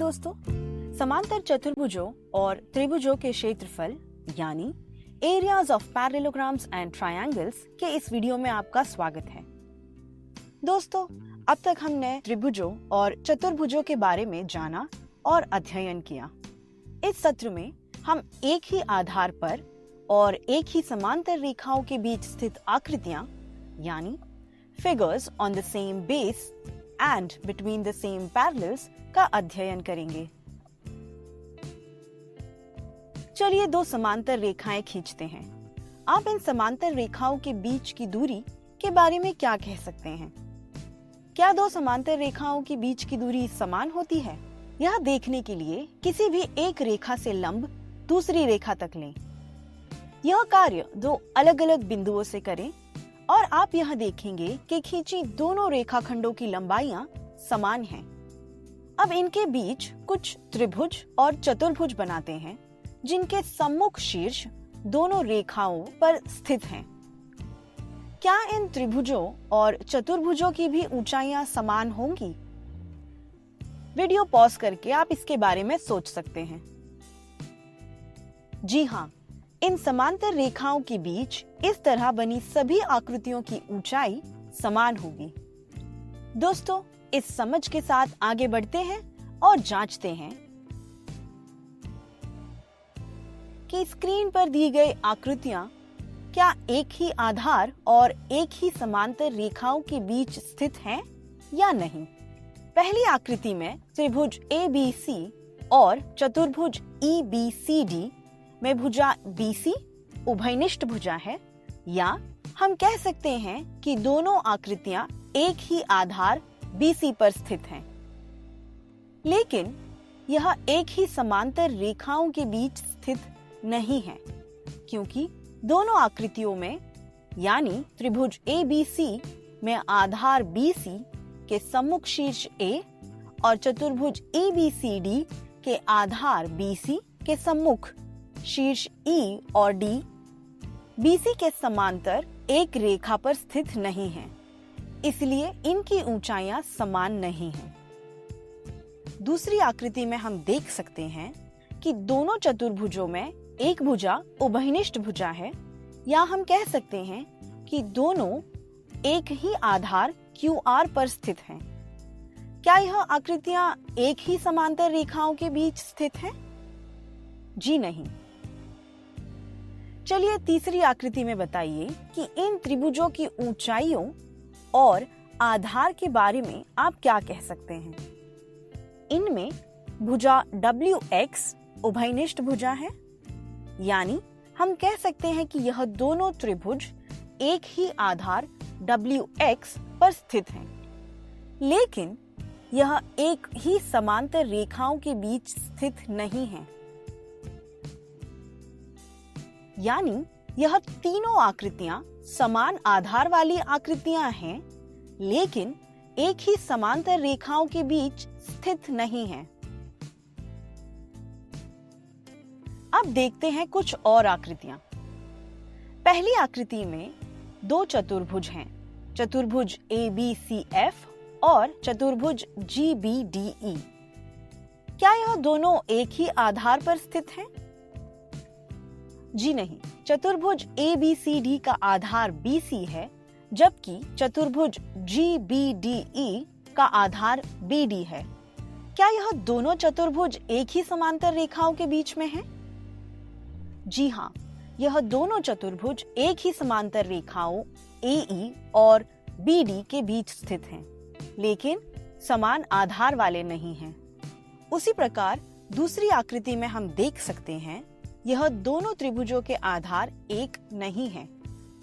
दोस्तों, समांतर चतुर्भुजों और त्रिभुजों के क्षेत्रफल यानी areas of parallelograms and triangles के इस वीडियो में आपका स्वागत है। दोस्तों, अब तक हमने त्रिभुजों और चतुर्भुजों के बारे में जाना और अध्ययन किया। इस सत्र में हम एक ही आधार पर और एक ही समांतर रेखाओं के बीच स्थित आकृतियां यानी figures on the same base and between the same parallels का अध्ययन करेंगे। चलिए दो समांतर रेखाएं खींचते हैं। आप इन समांतर रेखाओं के बीच की दूरी के बारे में क्या कह सकते हैं? क्या दो समांतर रेखाओं के बीच की दूरी समान होती है? यह देखने के लिए किसी भी एक रेखा से लंब दूसरी रेखा तक लें। यह कार्य दो अलग अलग बिंदुओं से करें और आप यह देखेंगे कि खींची दोनों रेखाखंडों की लंबाइयां समान हैं। अब इनके बीच कुछ त्रिभुज और चतुर्भुज बनाते हैं जिनके सम्मुख शीर्ष दोनों रेखाओं पर स्थित हैं। क्या इन त्रिभुजों और चतुर्भुजों की भी ऊंचाइयां समान होंगी? वीडियो पॉज करके आप इसके बारे में सोच सकते हैं। जी हाँ, इन समांतर रेखाओं के बीच इस तरह बनी सभी आकृतियों की ऊंचाई समान होगी। दोस्तों, इस समझ के साथ आगे बढ़ते हैं और जांचते हैं कि स्क्रीन पर दी गई आकृतियां क्या एक ही आधार और एक ही समांतर रेखाओं के बीच स्थित हैं या नहीं। पहली आकृति में त्रिभुज ABC और चतुर्भुज EBCD में भुजा BC उभयनिष्ठ भुजा है, या हम कह सकते हैं कि दोनों आकृतियां एक ही आधार BC पर स्थित हैं। लेकिन यह एक ही समांतर रेखाओं के बीच स्थित नहीं है, क्योंकि दोनों आकृतियों में यानी त्रिभुज ABC में आधार BC के सम्मुख शीर्ष A और चतुर्भुज EBCD के आधार BC के सम्मुख शीर्ष E और D BC के समांतर एक रेखा पर स्थित नहीं हैं, इसलिए इनकी ऊंचाइयां समान नहीं हैं। दूसरी आकृति में हम देख सकते हैं कि दोनों चतुर्भुजों में एक भुजा उभयनिष्ठ भुजा है, या हम कह सकते हैं कि दोनों एक ही आधार QR पर स्थित हैं। क्या यह आकृतियां एक ही समांतर रेखाओं के बीच स्थित हैं? जी नहीं। चलिए तीसरी आकृति में बताइए कि इन त्रिभुजों की ऊंचाइयों और आधार के बारे में आप क्या कह सकते हैं। इनमें भुजा WX उभयनिष्ठ भुजा है, यानी हम कह सकते हैं कि यह दोनों त्रिभुज एक ही आधार WX पर स्थित हैं, लेकिन यह एक ही समांतर रेखाओं के बीच स्थित नहीं है। यानी यह तीनों आकृतियां समान आधार वाली आकृतियां हैं, लेकिन एक ही समांतर रेखाओं के बीच स्थित नहीं हैं। अब देखते हैं कुछ और आकृतियां। पहली आकृति में दो चतुर्भुज हैं, चतुर्भुज ABCF और चतुर्भुज GBDE। क्या यह दोनों एक ही आधार पर स्थित हैं? जी नहीं। चतुर्भुज ABCD का आधार BC है, जबकि चतुर्भुज GBDE का आधार BD है। क्या यह दोनों चतुर्भुज एक ही समांतर रेखाओं के बीच में हैं? जी हाँ, यह दोनों चतुर्भुज एक ही समांतर रेखाओं AE और BD के बीच स्थित हैं, लेकिन समान आधार वाले नहीं हैं। उसी प्रकार दूसरी आकृति में हम देख सकते हैं यह दोनों त्रिभुजों के आधार एक नहीं हैं,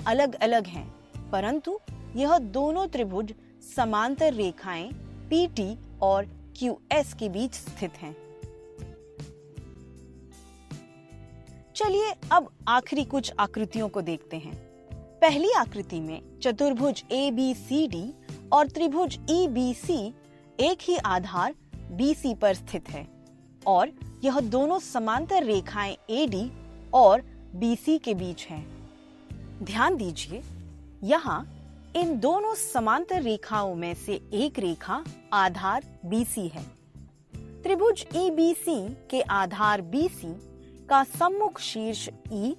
अलग अलग हैं, परंतु यह दोनों त्रिभुज समांतर रेखाएं PT और QS के बीच स्थित हैं। चलिए अब आखिरी कुछ आकृतियों को देखते हैं। पहली आकृति में चतुर्भुज ABCD और त्रिभुज EBC एक ही आधार BC पर स्थित है और यह दोनों समांतर रेखाएं AD और BC के बीच हैं। ध्यान दीजिए, यहाँ इन दोनों समांतर रेखाओं में से एक रेखा आधार BC है। त्रिभुज EBC के आधार BC का सम्मुख शीर्ष E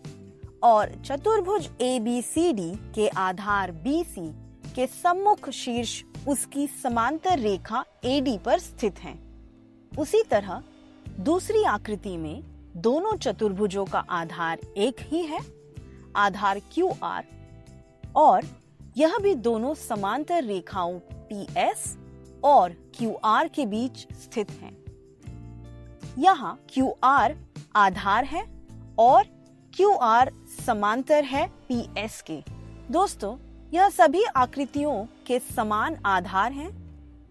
और चतुर्भुज ABCD के आधार BC के सम्मुख शीर्ष उसकी समांतर रेखा AD पर स्थित हैं। उसी तरह दूसरी आकृति में दोनों चतुर्भुजों का आधार एक ही है, आधार QR, और यह भी दोनों समांतर रेखाओं PS और QR के बीच स्थित हैं। यहाँ QR आधार है और QR समांतर है PS के। दोस्तों, यह सभी आकृतियों के समान आधार हैं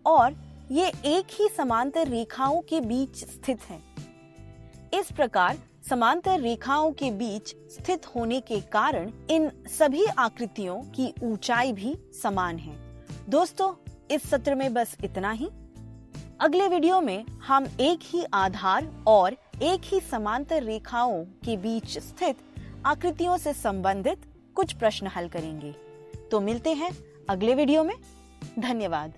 और ये एक ही समांतर रेखाओं के बीच स्थित हैं। इस प्रकार समांतर रेखाओं के बीच स्थित होने के कारण इन सभी आकृतियों की ऊंचाई भी समान है। दोस्तों, इस सत्र में बस इतना ही। अगले वीडियो में हम एक ही आधार और एक ही समांतर रेखाओं के बीच स्थित आकृतियों से संबंधित कुछ प्रश्न हल करेंगे। तो मिलते हैं अगले वीडियो में। धन्यवाद।